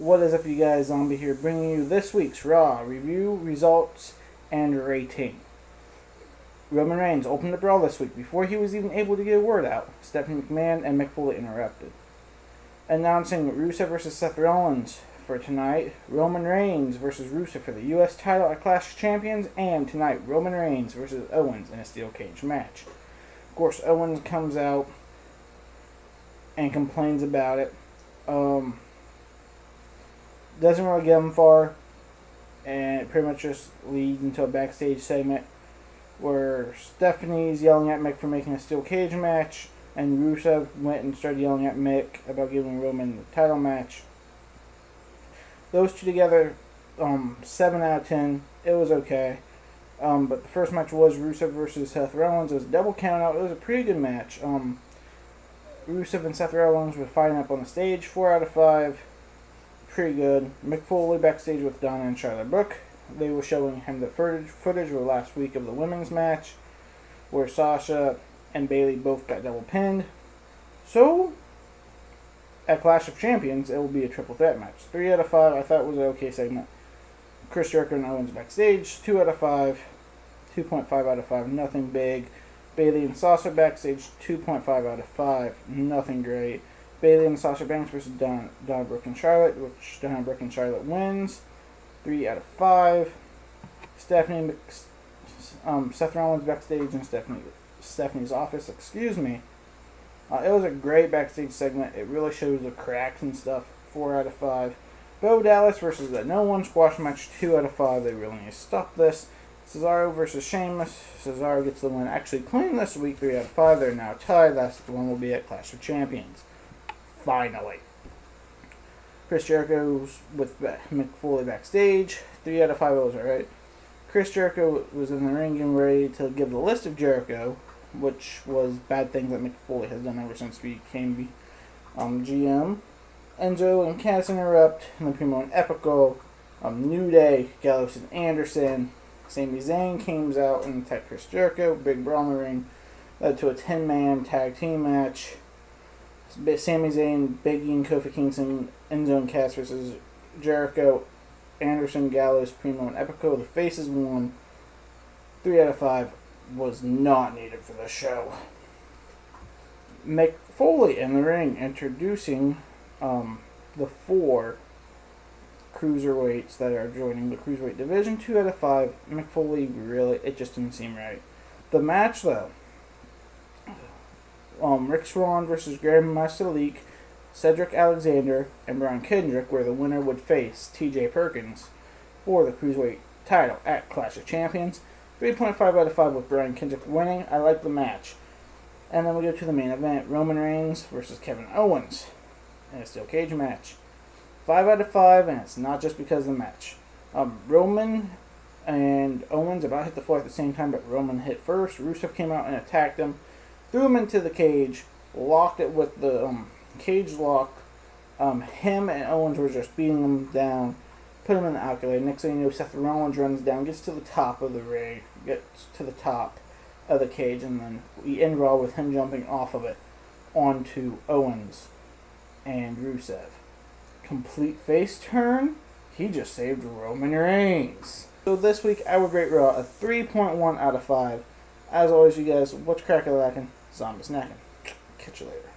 What is up, you guys? Zombie here, bringing you this week's Raw review, results, and rating. Roman Reigns opened the Brawl this week before he was even able to get a word out. Stephanie McMahon and Mick Foley interrupted. Announcing Rusev vs. Seth Rollins for tonight, Roman Reigns vs. Rusev for the U.S. title at Clash of Champions, and tonight Roman Reigns vs. Owens in a steel cage match. Of course, Owens comes out and complains about it. Doesn't really get him far, and it pretty much just leads into a backstage segment where Stephanie's yelling at Mick for making a steel cage match, and Rusev went and started yelling at Mick about giving Roman the title match. Those two together, 7 out of 10. It was okay. But the first match was Rusev versus Seth Rollins. It was a double count out. It was a pretty good match. Rusev and Seth Rollins were fighting up on the stage. 4 out of 5. Pretty good. Mick Foley backstage with Donna and Charlotte Brooke. They were showing him the footage of the last week of the women's match, where Sasha and Bayley both got double pinned. So, at Clash of Champions, it will be a triple threat match. 3 out of 5. I thought it was an okay segment. Chris Jericho and Owens backstage. 2 out of 5. 2.5 out of 5. Nothing big. Bayley and Sasha backstage. 2.5 out of 5. Nothing great. Bayley and Sasha Banks versus Donna Brooke and Charlotte, which Donna Brooke and Charlotte wins. 3 out of 5. Seth Rollins backstage in Stephanie's office. Excuse me. It was a great backstage segment. It really shows the cracks and stuff. 4 out of 5. Bo Dallas versus the No One Squash match. 2 out of 5. They really need to stop this. Cesaro versus Sheamus. Cesaro gets the win actually clean this week. 3 out of 5. They're now tied. That's the one will be at Clash of Champions. Finally. Chris Jericho's with Mick Foley backstage. 3 out of 5. It was alright. Chris Jericho was in the ring getting ready to give the list of Jericho, which was bad things that Mick Foley has done ever since he became GM. Enzo and Cass interrupt. And Primo and Epico. New Day, Gallows and Anderson. Sami Zayn came out and attacked Chris Jericho. Big brawl in the ring. Led to a 10-man tag team match. Sami Zayn, Big E, and Kofi Kingston, Enzo and Cass versus Jericho, Anderson, Gallows, Primo, and Epico. The Faces won. 3 out of 5 was not needed for the show. Mick Foley in the ring, introducing the 4 cruiserweights that are joining the cruiserweight division. 2 out of 5. Mick Foley, really, it just didn't seem right. The match, though. Rick Swann versus Grandmaster Leak, Cedric Alexander, and Brian Kendrick, where the winner would face T.J. Perkins for the Cruiserweight title at Clash of Champions. 3.5 out of 5 with Brian Kendrick winning. I like the match. And then we go to the main event, Roman Reigns versus Kevin Owens in a steel cage match. 5 out of 5, and it's not just because of the match. Roman and Owens about hit the floor at the same time, but Roman hit first. Rusev came out and attacked him. Threw him into the cage, locked it with the cage lock. Him and Owens were just beating him down, put him in the alcalay. Next thing you know, Seth Rollins runs down, gets to the top of the ring, gets to the top of the cage, and then we end Raw with him jumping off of it onto Owens and Rusev. Complete face turn. He just saved Roman Reigns. So this week, I would rate Raw a 3.1 out of 5. As always, you guys, what's crackin' lackin'? Zombie snacking. Catch you later.